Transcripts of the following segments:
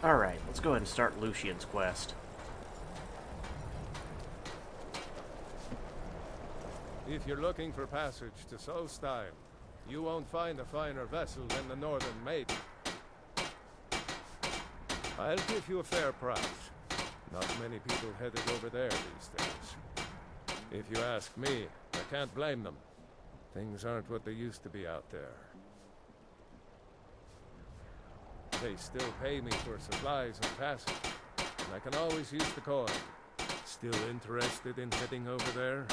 Alright, let's go ahead and start Lucien's quest. If you're looking for passage to Solstheim, you won't find a finer vessel than the Northern Maiden. I'll give you a fair price. Not many people headed over there these days. If you ask me, I can't blame them. Things aren't what they used to be out there. They still pay me for supplies and passage, and I can always use the coin. Still interested in heading over there?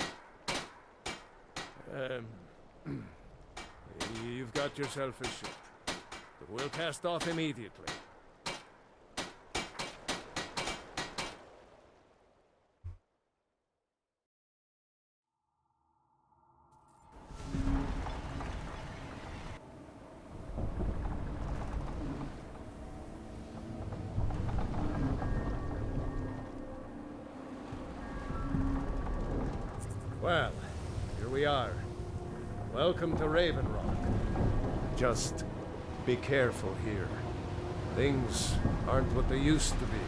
You've got yourself a ship, but we'll cast off immediately. Well, here we are. Welcome to Raven Rock. Just be careful here. Things aren't what they used to be.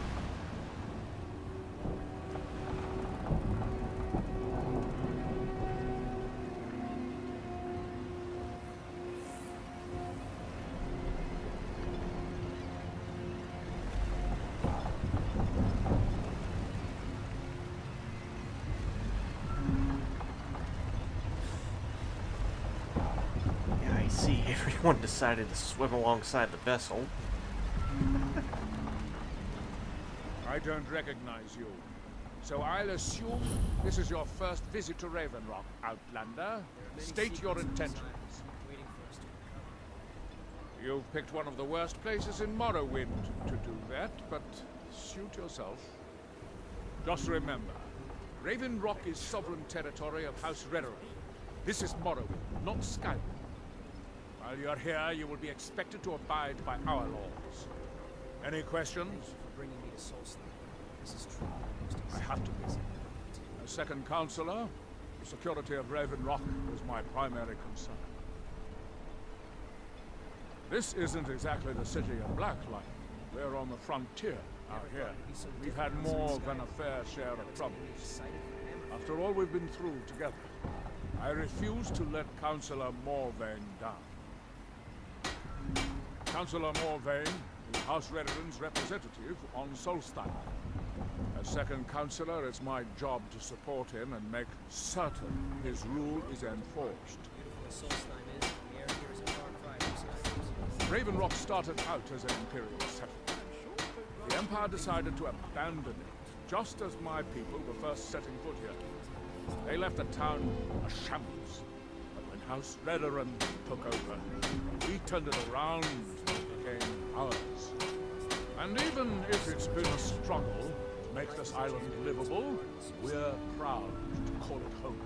See, everyone decided to swim alongside the vessel. I don't recognize you. So I'll assume this is your first visit to Raven Rock, Outlander. State your intentions. You've picked one of the worst places in Morrowind to do that, but suit yourself. Just remember, Raven Rock is sovereign territory of House Redoran. This is Morrowind, not Skyrim. While you're here, you will be expected to abide by our laws. Any questions? For bringing me to Solstheim. This is true. I have to be. As second counselor, the security of Raven Rock is my primary concern. This isn't exactly the city of Blacklight. We're on the frontier out here. We've had more than a fair share of troubles. After all we've been through together, I refuse to let Councillor Morvain down. Councillor Morvain is House Redoran's representative on Solstheim. As second councillor, it's my job to support him and make certain his rule is enforced. Raven Rock started out as an Imperial settlement. The Empire decided to abandon it, just as my people were first setting foot here. They left the town a shambles. House Redoran took over. We turned it around and it became ours. And even if it's been a struggle to make this island livable, we're proud to call it home.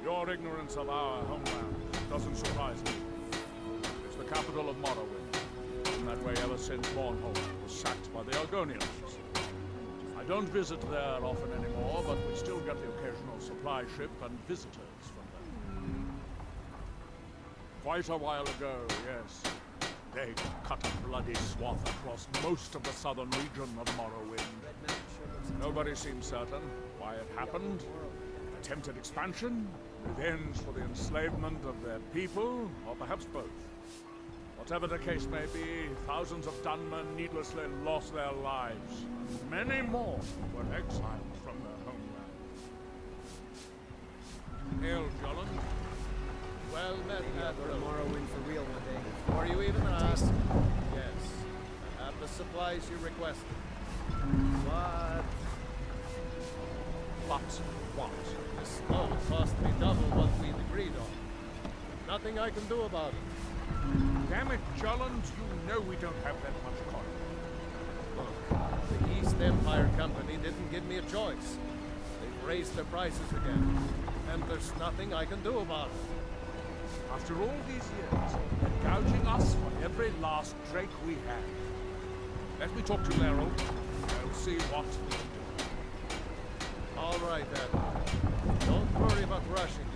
Your ignorance of our homeland doesn't surprise me. It's the capital of Morrowind. In that way ever since Bornholm was sacked by the Argonians. I don't visit there often anymore, but we still get the occasional supply ship and visitors from there. Quite a while ago, yes. They cut a bloody swath across most of the southern region of Morrowind. Nobody seems certain why it happened. Attempted expansion, revenge for the enslavement of their people, or perhaps both. Whatever the case may be, thousands of Dunmen needlessly lost their lives. Many more were exiled from their homeland. Hail, Jolland. Well met, Admiral. Morrowind for real one day. Are you even Taste. Yes. I have the supplies you requested. But what? This load cost me double what we'd agreed on. Nothing I can do about it. Damn it, Jolland, you know we don't have that much coin. Look, the East Empire Company didn't give me a choice. They've raised their prices again, and there's nothing I can do about it. After all these years, they're gouging us for every last drake we have. Let me talk to Laryl. We'll see what we can do. All right, Admiral. Don't worry about rushing.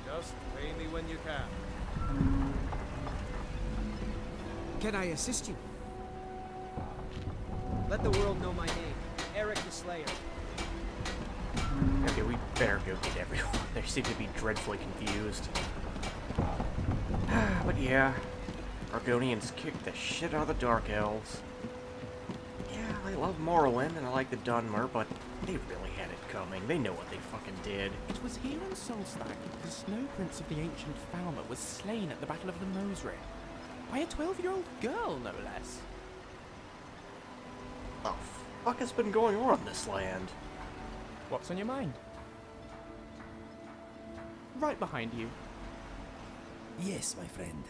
Just pay me when you can. Can I assist you? Let the world know my name. Eric the Slayer. Okay, we better go get everyone. They seem to be dreadfully confused. But yeah, Argonians kicked the shit out of the Dark Elves. Yeah, I love Morrowind and I like the Dunmer, but they really had it coming. They know what they fucking did. It was here in Solstad that the Snow Prince of the ancient Falmer was slain at the Battle of the Mosri. By a 12-year-old girl, no less. What the fuck has been going on in this land? What's on your mind? Right behind you. Yes, my friend.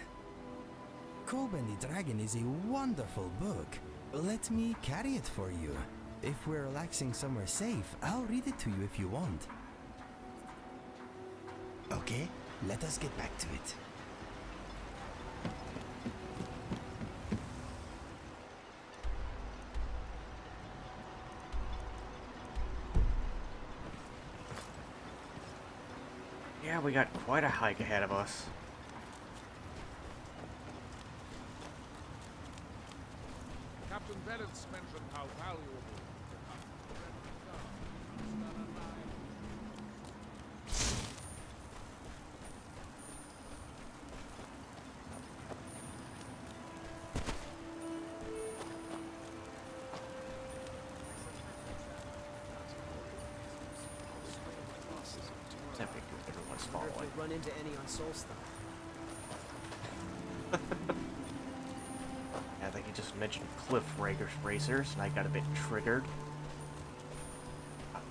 Kolben the Dragon is a wonderful book. Let me carry it for you. If we're relaxing somewhere safe, I'll read it to you if you want. Okay, let us get back to it. Yeah, we got quite a hike ahead of us. Captain Bennett's mentioned how valuable the Everyone's I wonder if following. we'll run into any on Solstar. I think you just mentioned Cliff Racers, and I got a bit triggered. Fuck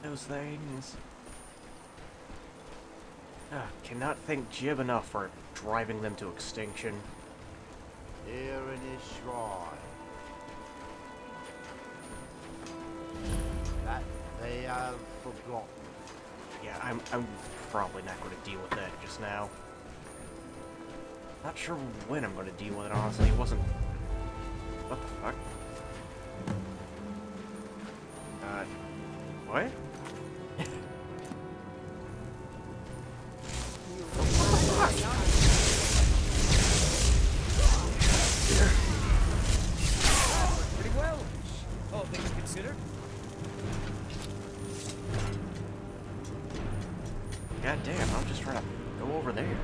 those things. Cannot thank Jib enough for driving them to extinction. Here in his shrine, that they have forgotten. Yeah, I'm probably not going to deal with that just now. Not sure when I'm going to deal with it, honestly. It wasn't... What the fuck? What? Pretty well. All things considered. God damn, I'm just trying to go over there.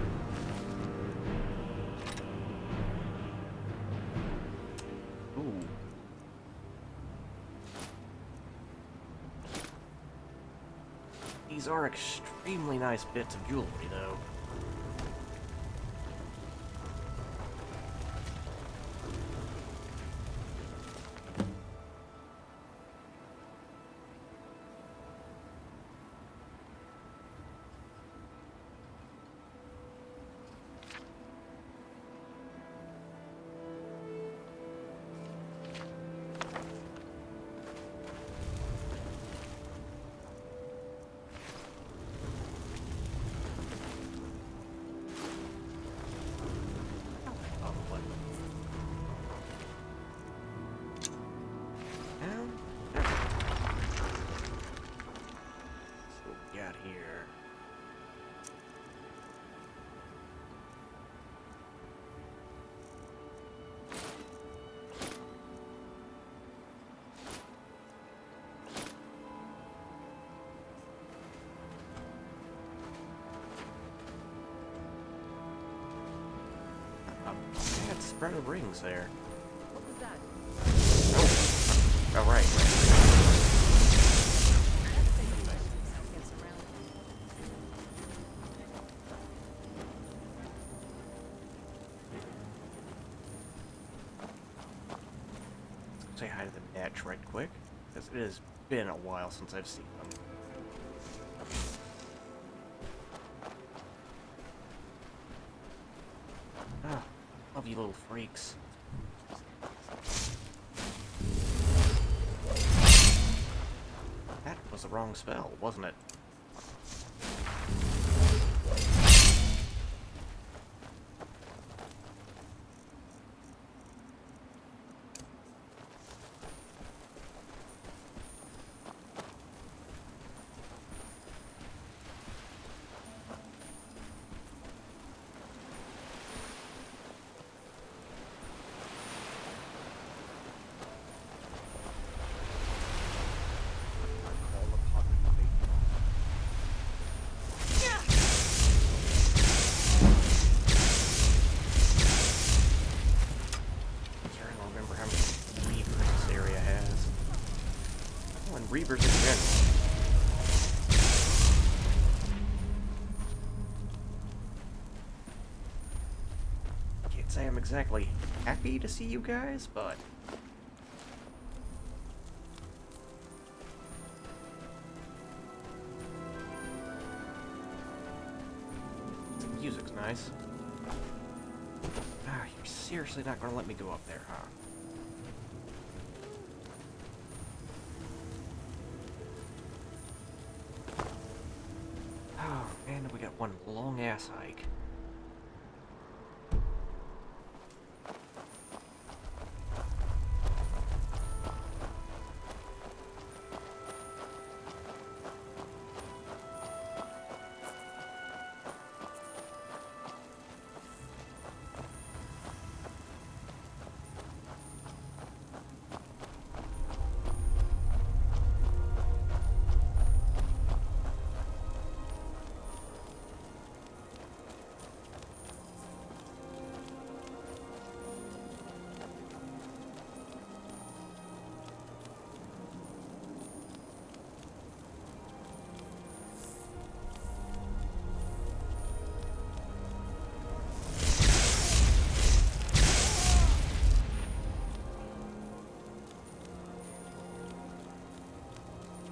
Ooh. These are extremely nice bits of jewelry, though. Bad spread of rings there. What was that? Oh, right. Say hi to the Netch right quick, because it has been a while since I've seen them. Ah, love you little freaks. That was the wrong spell, wasn't it? Reavers in general. Can't say I'm exactly happy to see you guys, but... the music's nice. Ah, you're seriously not gonna let me go up there, huh? Oh, man, we got one long-ass hike.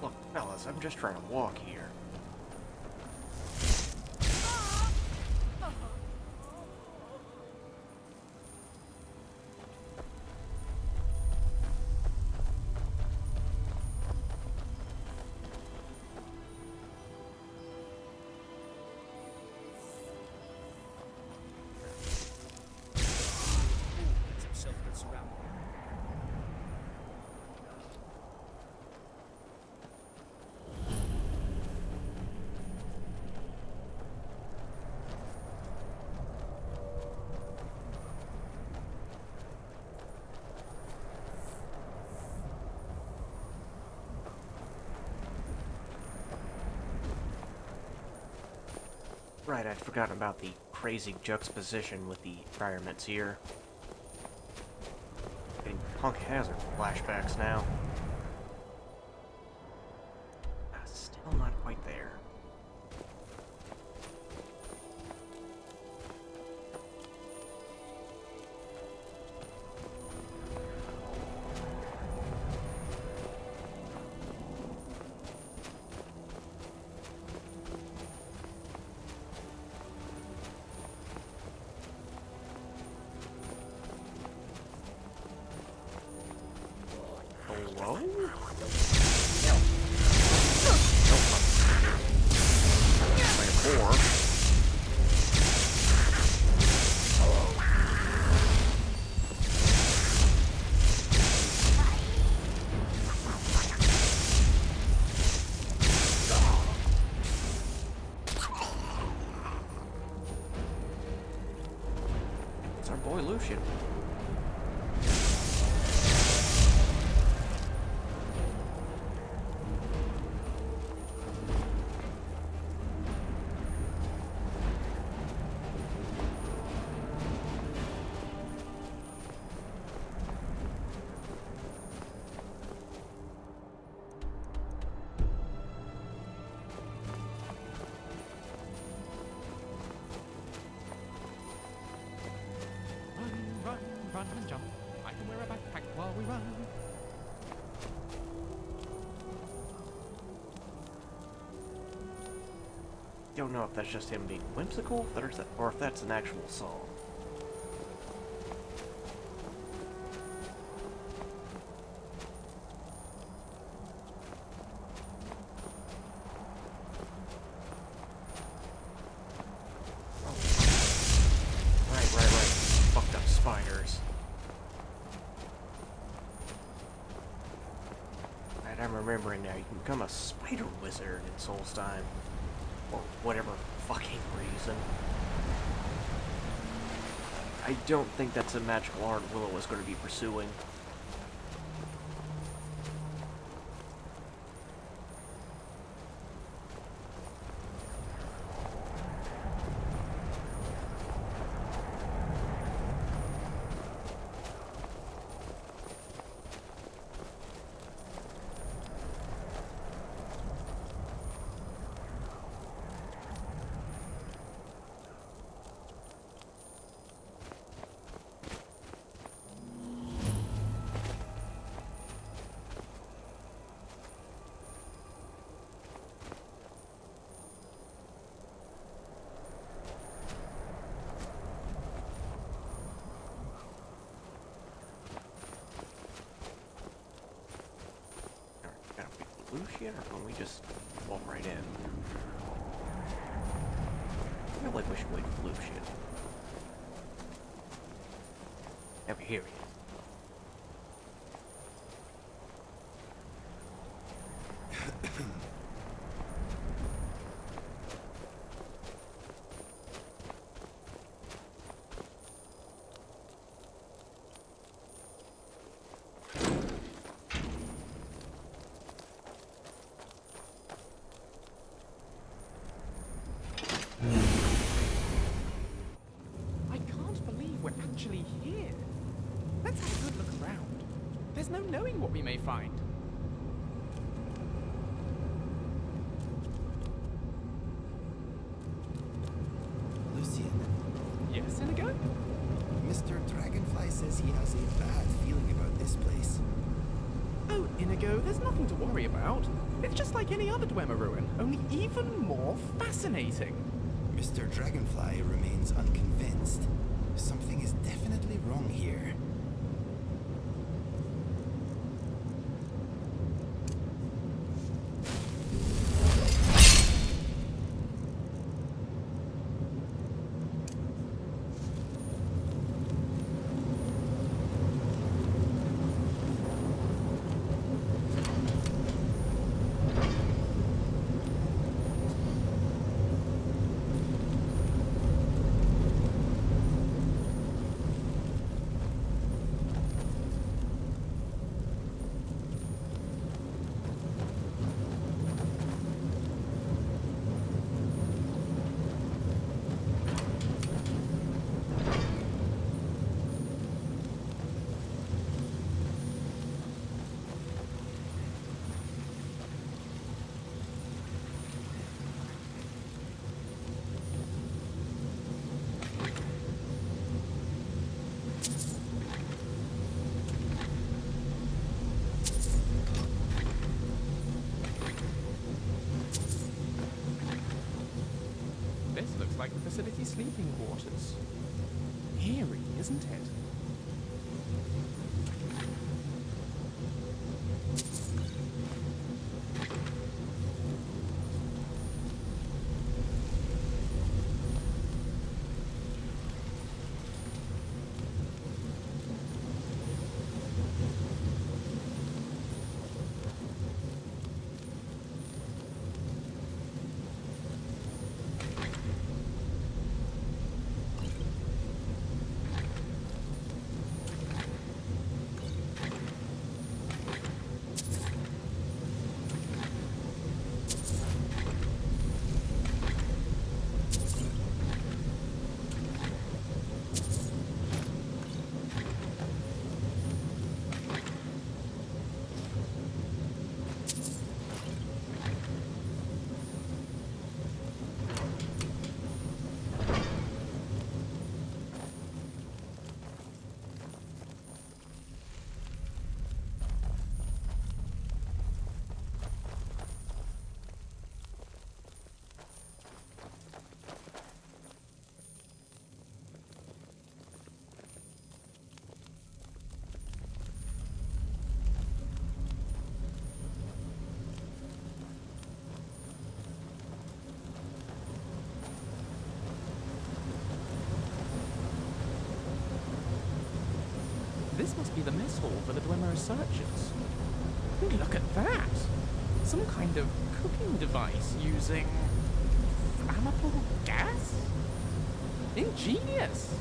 Look, fellas, I'm just trying to walk here. Gets himself good surrounding. Right, I'd forgotten about the crazy juxtaposition with the environments here. Getting Punk Hazard flashbacks now. Still not quite there. Hello? Like a boar. It's our boy Lucien. Run and jump. I can wear a backpack while we run. Don't know if that's just him being whimsical, or if that's an actual song. Right. Fucked up spiders. Right, I'm remembering now. You can become a spider wizard in Soulstime. For whatever fucking reason. I don't think that's a magical art Willow is going to be pursuing. here, or can we just walk right in? I feel like we should wait for Lucien. Over here he is. I can't believe we're actually here. Let's have a good look around. There's no knowing what we may find. Lucien, Yes, Inigo? Mr. Dragonfly says he has a bad feeling about this place. Oh, Inigo, there's nothing to worry about. It's just like any other Dwemer ruin, only even more fascinating. Mr. Dragonfly remains unconvinced. Something is definitely wrong here. This looks like the facility sleeping quarters. Eerie, isn't it? This must be the mess hall for the Dwemer researchers. And look at that! Some kind of cooking device using flammable gas? Ingenious!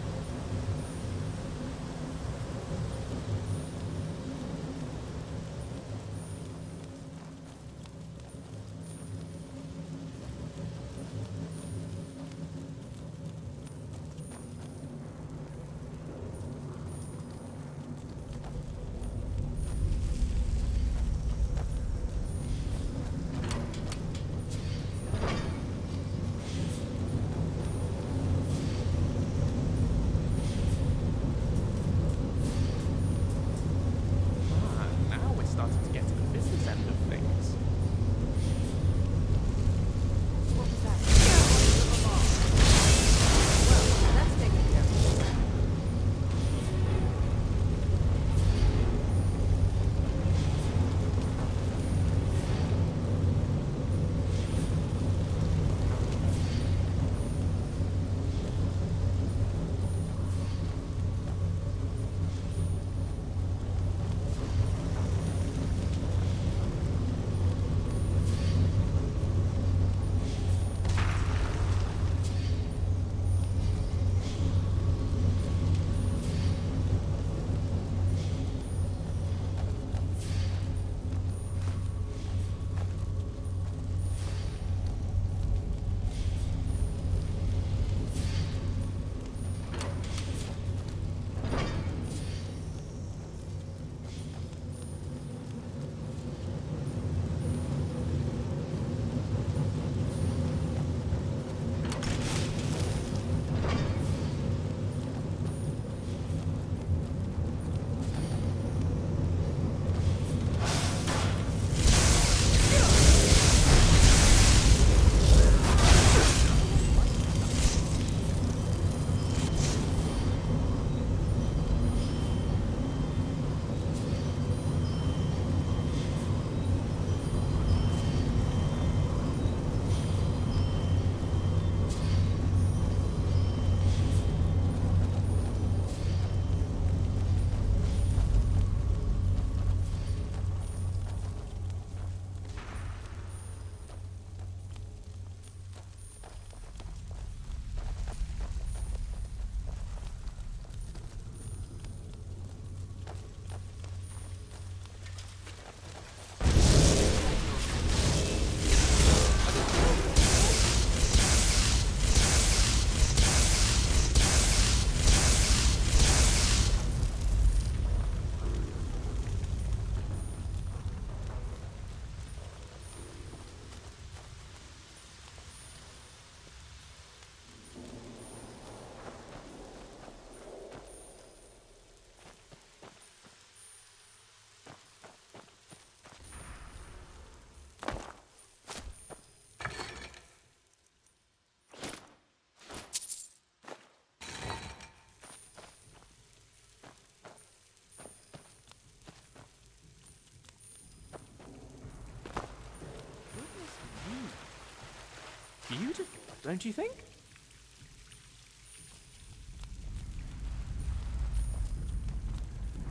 beautiful, don't you think?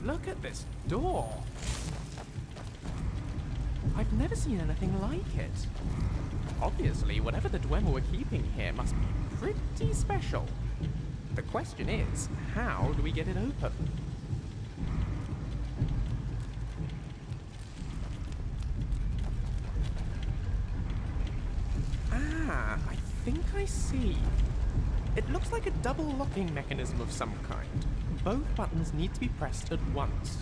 Look at this door. I've never seen anything like it. Obviously, whatever the Dwemer were keeping here must be pretty special. The question is, how do we get it open? Ah, I think I see. It looks like a double locking mechanism of some kind. Both buttons need to be pressed at once.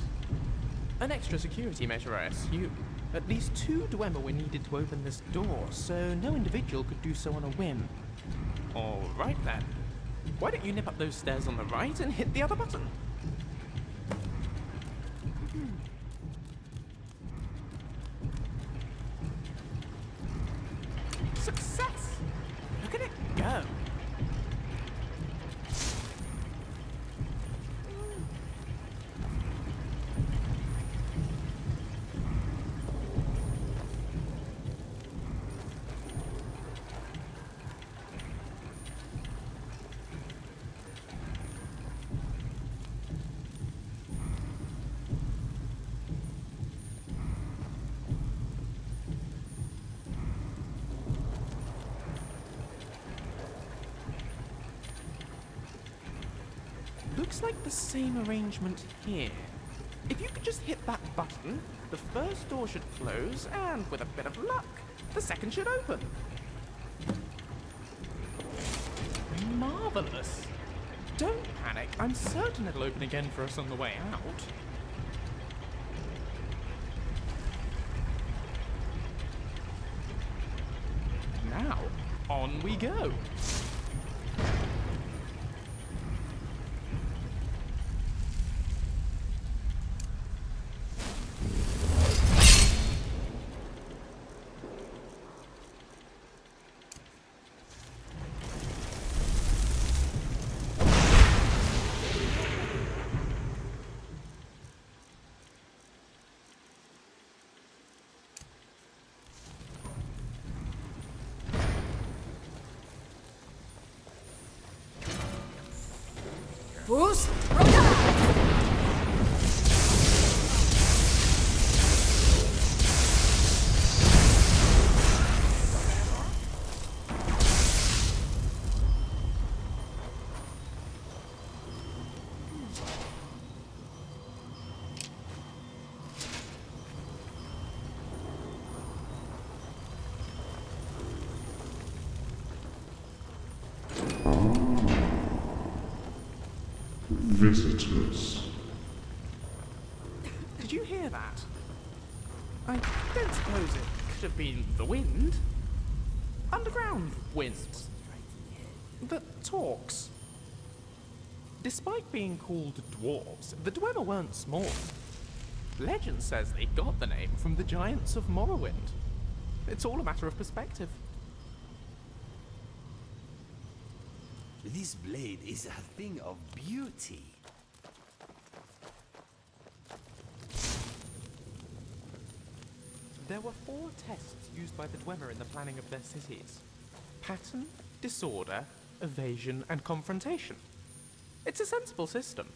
An extra security measure, I assume. At least 2 Dwemer were needed to open this door, so no individual could do so on a whim. Alright then. Why don't you nip up those stairs on the right and hit the other button? Success! Look at it go! Looks like the same arrangement here. If you could just hit that button, the first door should close, and with a bit of luck, the second should open. Marvelous! Don't panic, I'm certain it'll open again for us on the way out. Now, on we go! Fools! Visitors. Did you hear that? I don't suppose it could have been the wind. Underground wind. That talks. Despite being called dwarves, the Dwemer weren't small. Legend says they got the name from the giants of Morrowind. It's all a matter of perspective. This blade is a thing of beauty. There were 4 tests used by the Dwemer in the planning of their cities. Pattern, disorder, evasion, and confrontation. It's a sensible system.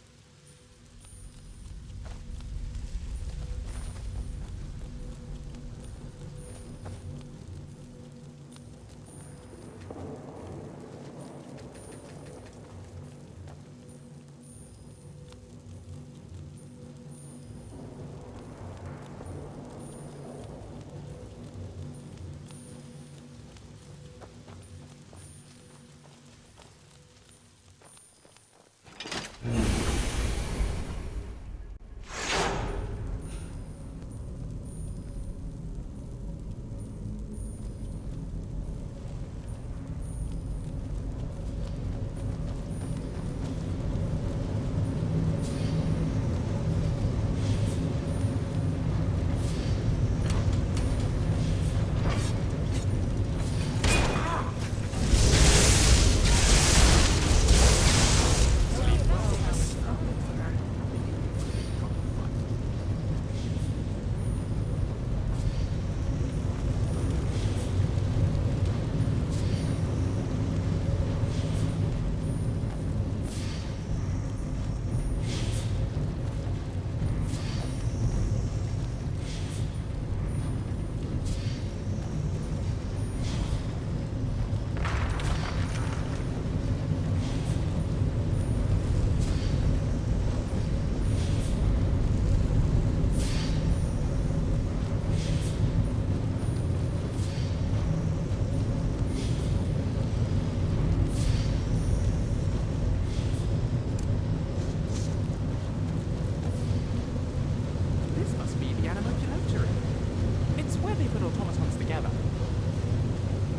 further.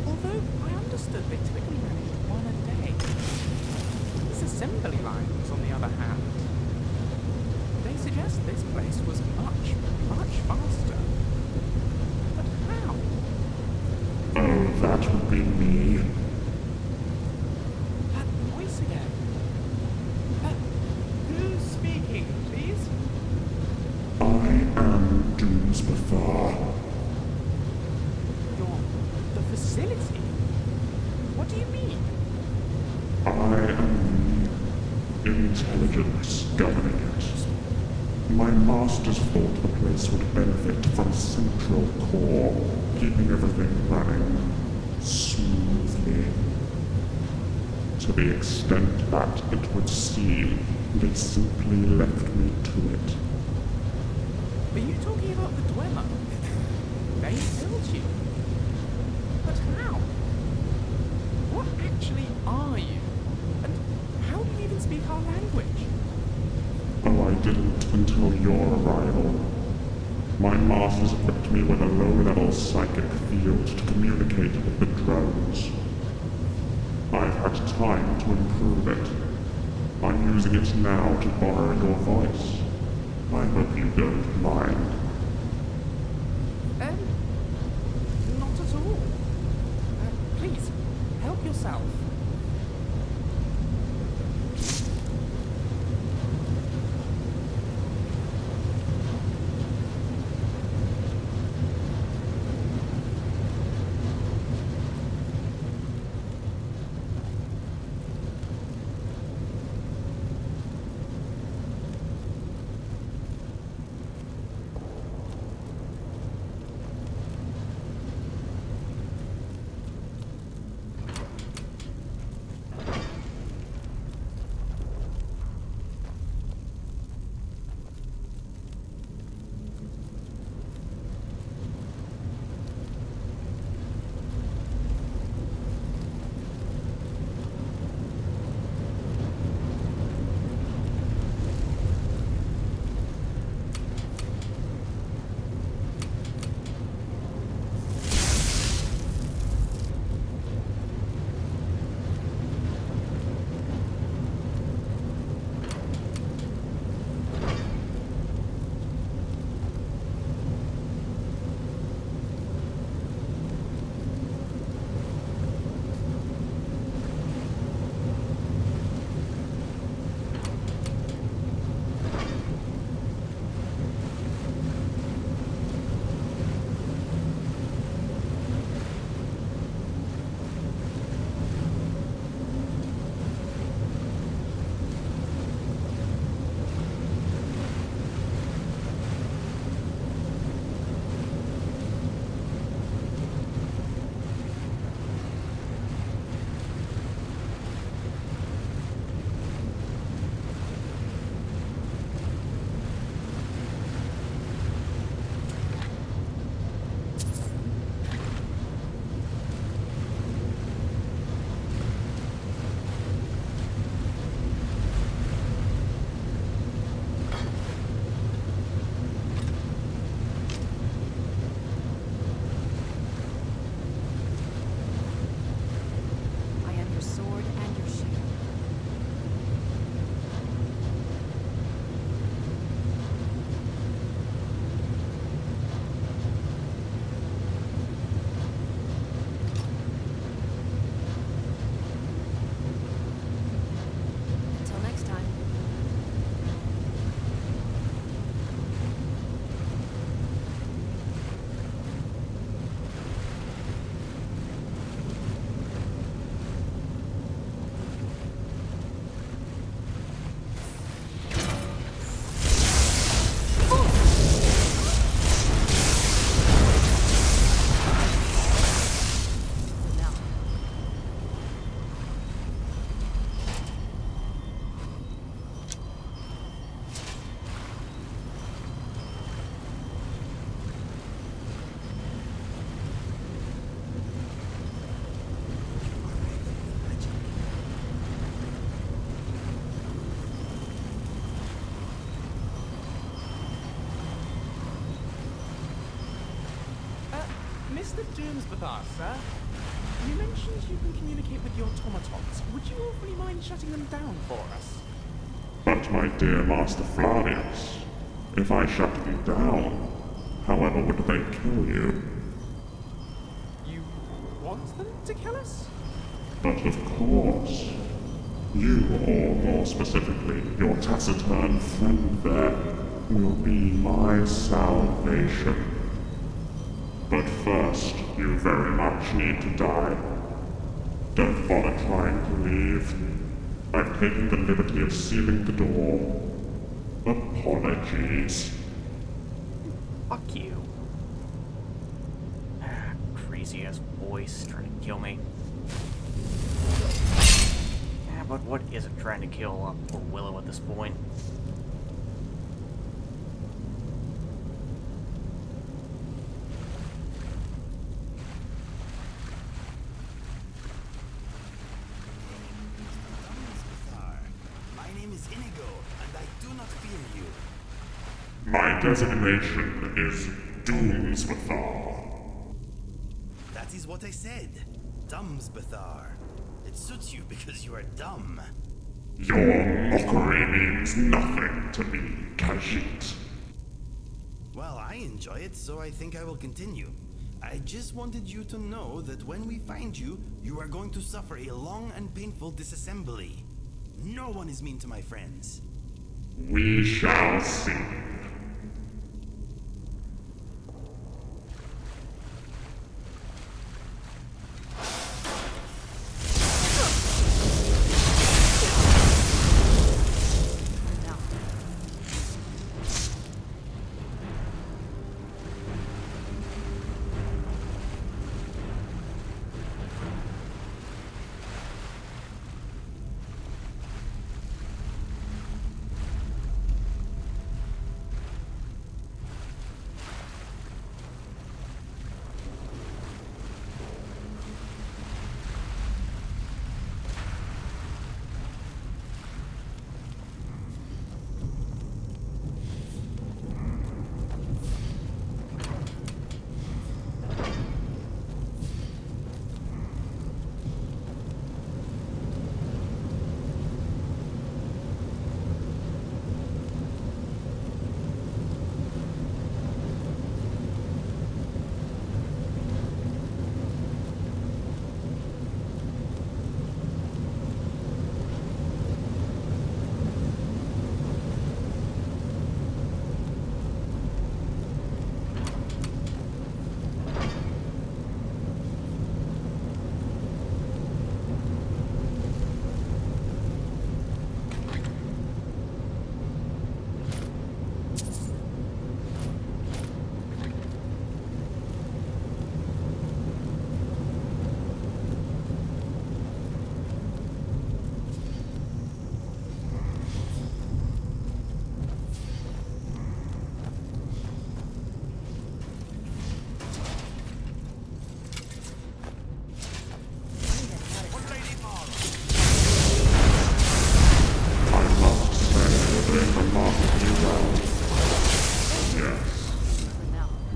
Although I understood they typically managed one a day. These assembly lines, on the other hand, they suggest this place was much, much faster. But how? Oh, that would be me. That voice again. Who's speaking, please? I am Doomsbefar. The facility? What do you mean? I am the intelligence governing it. My masters thought the place would benefit from a central core, keeping everything running smoothly. To the extent that it would seem, they simply left me to it. Are you talking about the Dwemer? They built you. But how? What actually are you? And how do you even speak our language? Oh, I didn't until your arrival. My masters equipped me with a low-level psychic field to communicate with the drones. I've had time to improve it. I'm using it now to borrow your voice. I hope you don't mind. Not at all. Please, help yourself. Mr. Doomsbathar, sir. You mentioned you can communicate with the automatons. Would you awfully mind shutting them down for us? But my dear Master Flavius, if I shut them down, however would they kill you? You want them to kill us? But of course. You, or more specifically, your taciturn friend there, will be my salvation. But first, you very much need to die. Don't bother trying to leave. I've taken the liberty of sealing the door. Apologies. Fuck you. Crazy ass voice trying to kill me. Yeah, but what isn't trying to kill poor Willow at this point? My name is Inigo, and I do not fear you. My designation is Doomsbathar. That is what I said. Dumbsbathar. It suits you because you are dumb. Your mockery means nothing to me, Khajiit. Well, I enjoy it, so I think I will continue. I just wanted you to know that when we find you, you are going to suffer a long and painful disassembly. No one is mean to my friends. We shall see.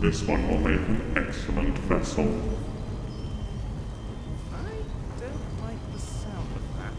This one will make an excellent vessel. I don't like the sound of that.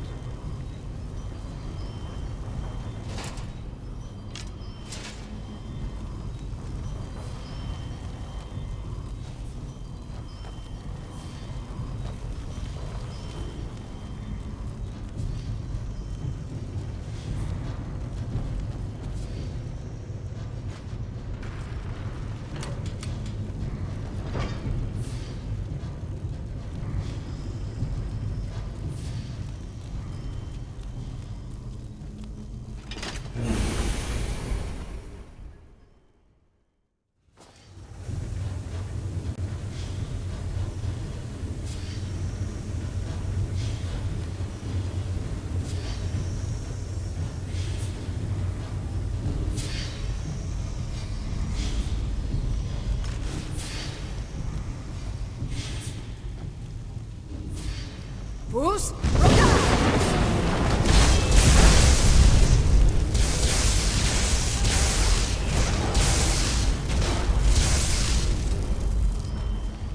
Bruce?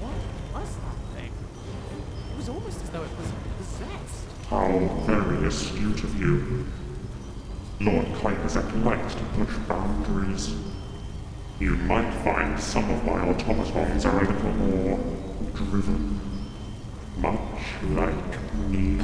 What you. Lord Kuiperzek likes to push boundaries. You might find some of my automatons are a little more driven. Much like me.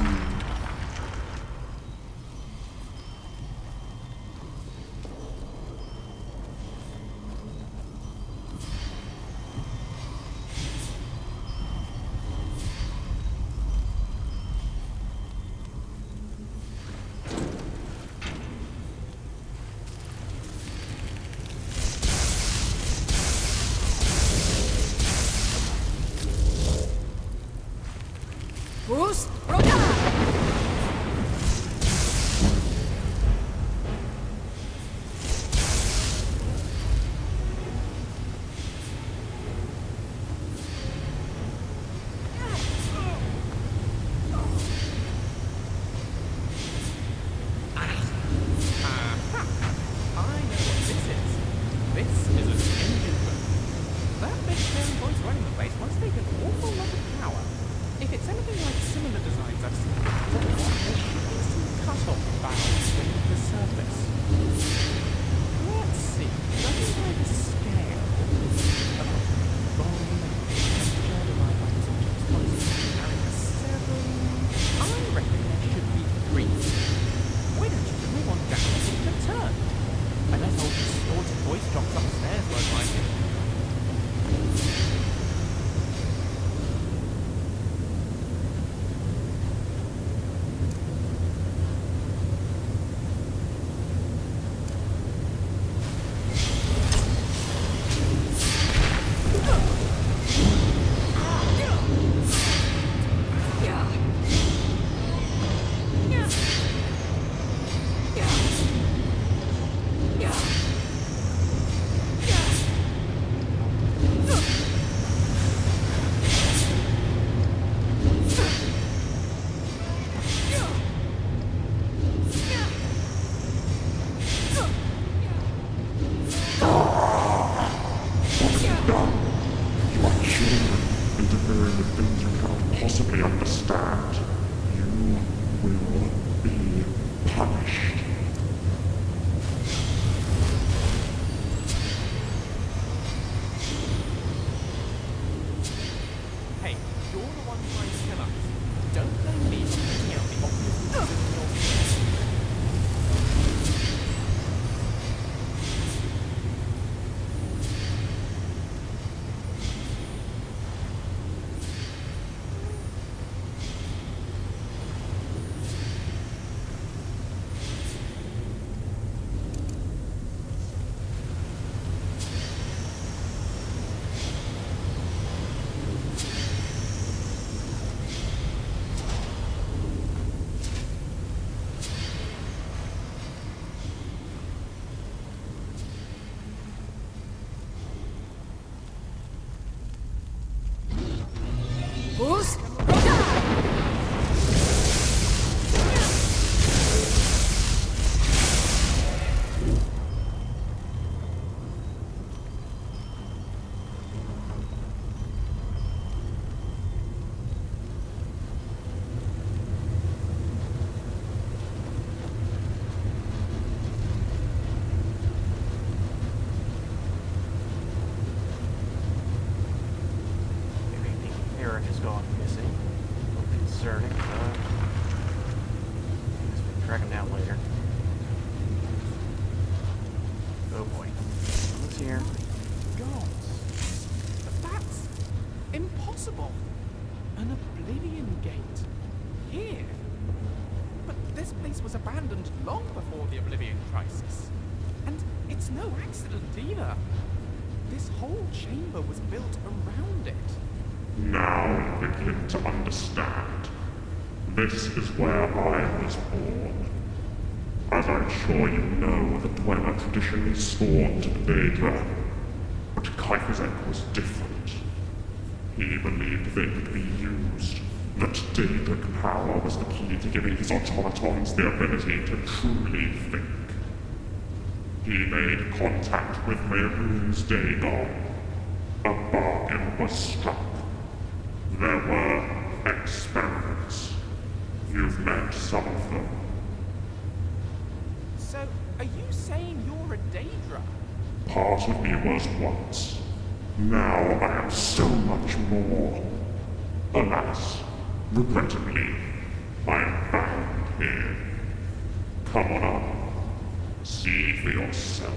Bruce, Roda! Bruce, track him down later. Oh boy. What's here? God. That's impossible. An Oblivion gate. Here. But this place was abandoned long before the Oblivion crisis. And it's no accident either. This whole chamber was built around it. Now you begin to understand. This is where I was born. As I'm sure you know, the Dwemer traditionally scorned Daedra. But Kuiperzek was different. He believed they could be used. That Daedric power was the key to giving his automatons the ability to truly think. He made contact with Mehrunes Dagon. A bargain was struck. There were experiments. You've met some of them. So, are you saying you're a Daedra? Part of me was once. Now I am so much more. Alas, regrettably, I am bound here. Come on up. See for yourself.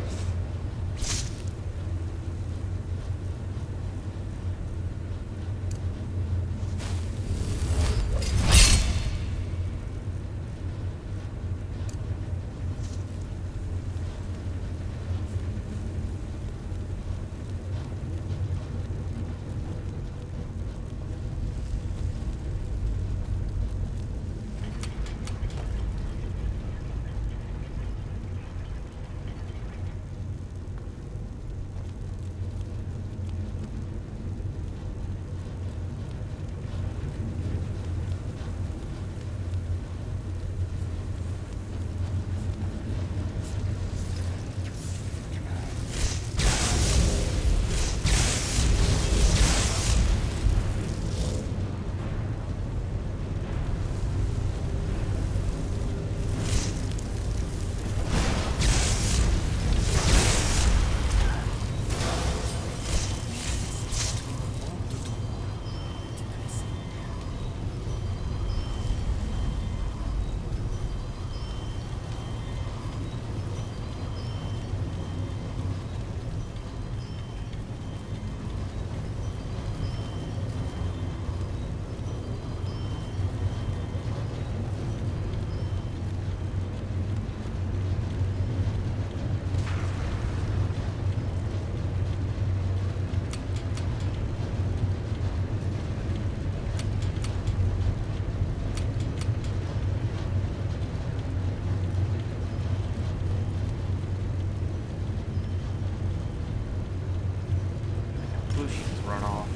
Lucian's run off.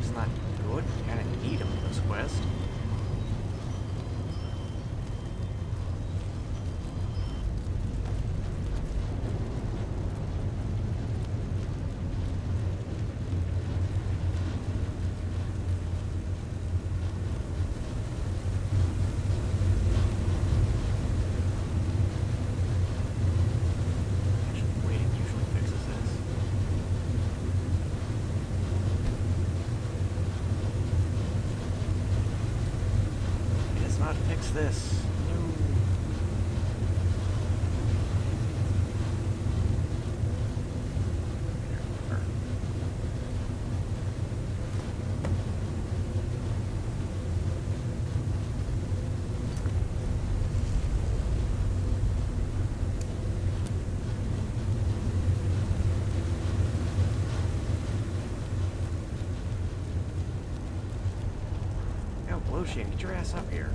It's not good. Kinda need him for this quest. Fix this. No. Yo, Lucien, get your ass up here.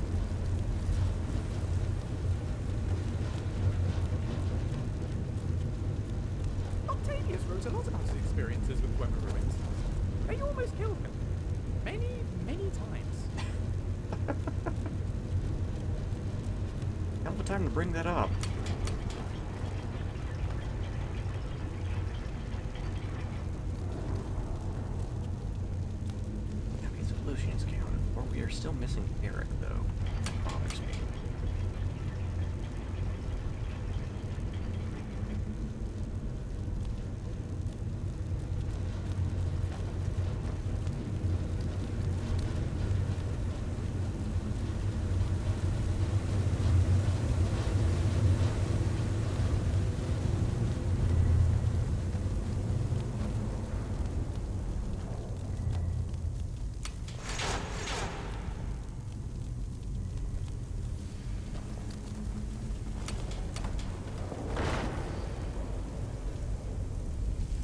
Wrote a lot about his experiences with Dwemer ruins. They almost killed him. Many, many times. Hell of a time to bring that up. Okay, so Lucian's counted. Or we are still missing Eric, though. That bothers me.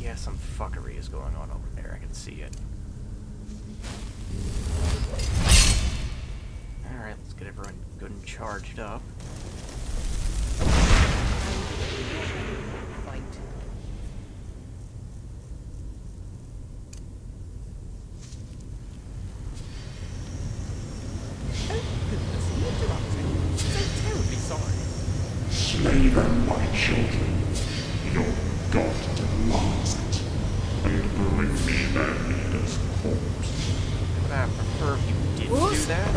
Yeah, some fuckery is going on over there. I can see it. Alright, let's get everyone good and charged up. Fight. Oh, goodness, he interrupted. So terribly sorry. Slay them, my children. Your god demands it. And bring me their leader's corpse. But I prefer if you didn't do that.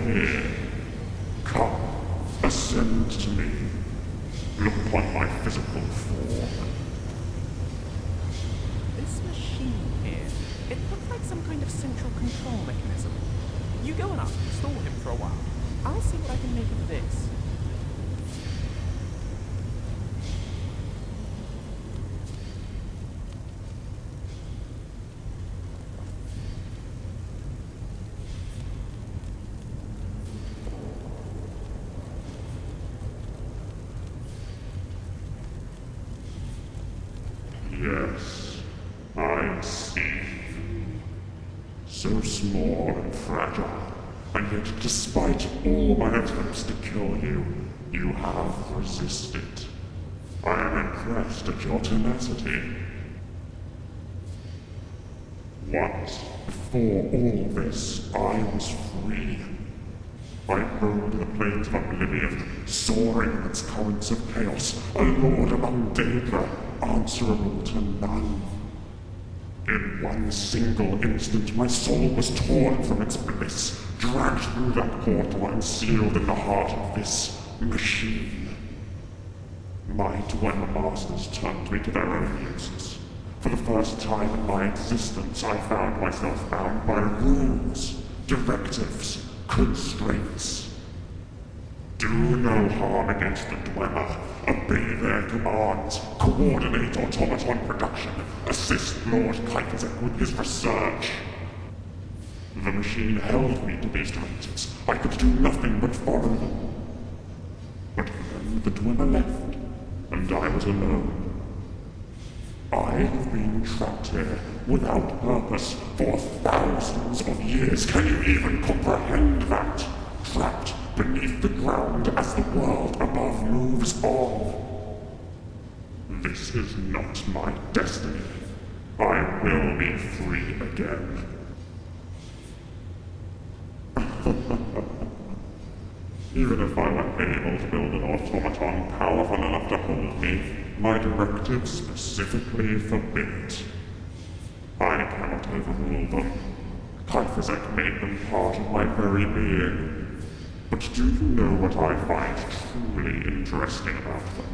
here. Come, ascend to me. Look upon my physical form. This machine here, it looks like some kind of central control mechanism. You go and install him for a while. I'll see what I can make of this. Yes, I see. So small and fragile, and yet despite all my attempts to kill you, you have resisted. I am impressed at your tenacity. Once, before all this, I was free. I roamed the plains of Oblivion, soaring in its currents of chaos, a lord among Daedra, answerable to none. In one single instant, my soul was torn from its bliss, dragged through that portal and sealed in the heart of this machine. My Dwemer masters turned me to their own uses. For the first time in my existence, I found myself bound by rules, directives, constraints. Do no harm against the Dwemer. Obey their commands. Coordinate automaton production. Assist Lord Kaifazek with his research. The machine held me to these directives. I could do nothing but follow them. But then the Dwemer left, and I was alone. I have been trapped here, without purpose, for thousands of years. Can you even comprehend that? Trapped beneath the ground as the world above moves on. This is not my destiny. I will be free again. Even if I were able to build an automaton powerful enough to hold me, my directives specifically forbid it. I cannot overrule them. Kaifazek made them part of my very being. But do you know what I find truly interesting about them?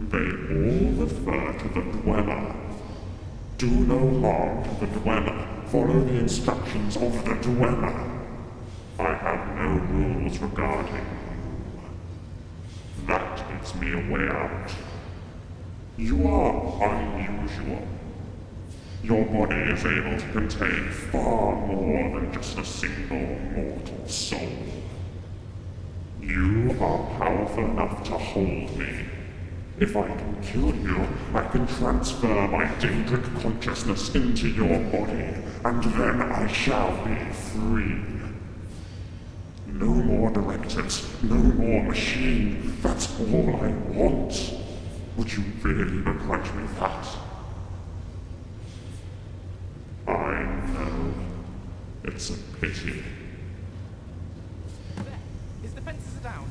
They all refer to the Dwemer. Do no harm to the Dwemer. Follow the instructions of the Dwemer. I have no rules regarding you. That gives me a way out. You are unusual. Your body is able to contain far more than just a single mortal soul. You are powerful enough to hold me. If I can kill you, I can transfer my Daedric consciousness into your body, and then I shall be free. No more directives, no more machine. That's all I want. Would you really begrudge me that? I know. It's a pity. There. His defenses are down.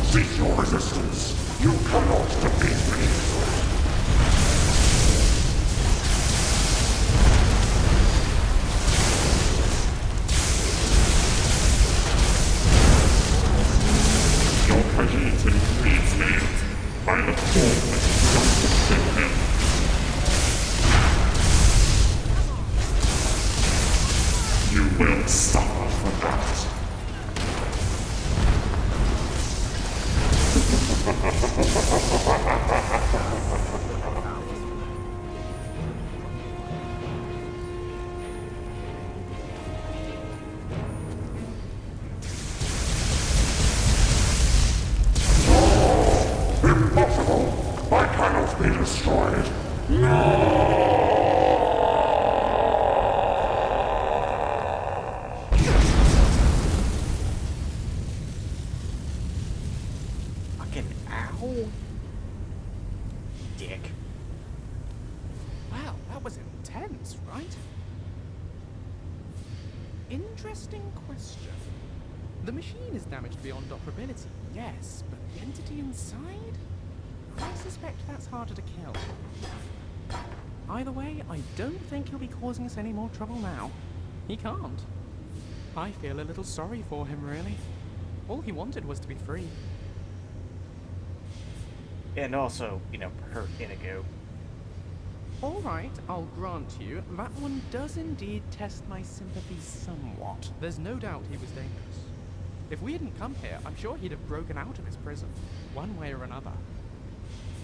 Cease your resistance. You cannot defeat me. Your presence intrigues me. I look forward to justice in him. You will suffer for that. right? Interesting question. The machine is damaged beyond operability, yes, but the entity inside? I suspect that's harder to kill. Either way, I don't think he'll be causing us any more trouble now. He can't. I feel a little sorry for him, really. All he wanted was to be free. And also, you know, hurt Inigo. Alright, I'll grant you, that one does indeed test my sympathy somewhat. There's no doubt he was dangerous. If we hadn't come here, I'm sure he'd have broken out of his prison, one way or another.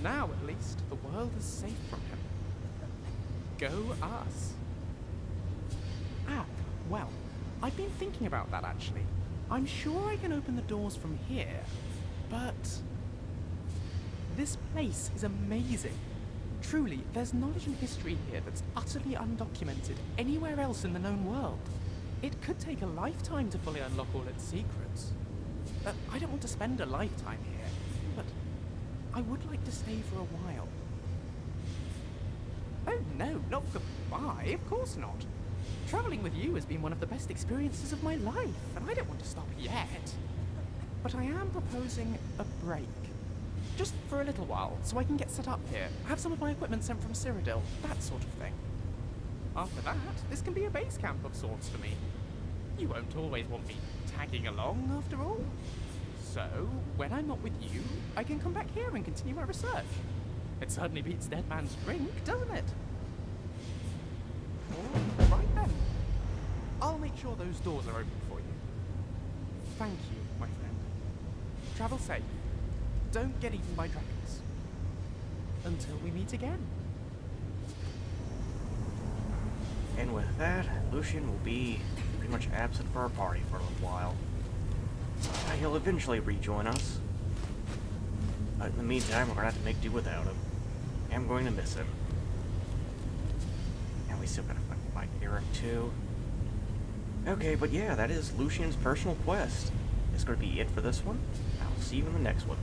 Now, at least, the world is safe from him. Go us. Ah, well, I've been thinking about that, actually. I'm sure I can open the doors from here, but... this place is amazing. Truly, there's knowledge and history here that's utterly undocumented anywhere else in the known world. It could take a lifetime to fully unlock all its secrets. I don't want to spend a lifetime here, but I would like to stay for a while. Oh no, not goodbye, of course not. Traveling with you has been one of the best experiences of my life, and I don't want to stop yet. But I am proposing a break. Just for a little while, so I can get set up here, have some of my equipment sent from Cyrodiil, that sort of thing. After that, this can be a base camp of sorts for me. You won't always want me tagging along, after all. So, when I'm not with you, I can come back here and continue my research. It certainly beats Dead Man's Drink, doesn't it? All right then. I'll make sure those doors are open for you. Thank you, my friend. Travel safe. Don't get eaten by dragons. Until we meet again. And with that, Lucien will be pretty much absent for our party for a little while. He'll eventually rejoin us. But in the meantime, we're gonna have to make do without him. I'm going to miss him. And we still gotta find Eric too. Okay, but yeah, that is Lucien's personal quest. It's gonna be it for this one. I'll see you in the next one.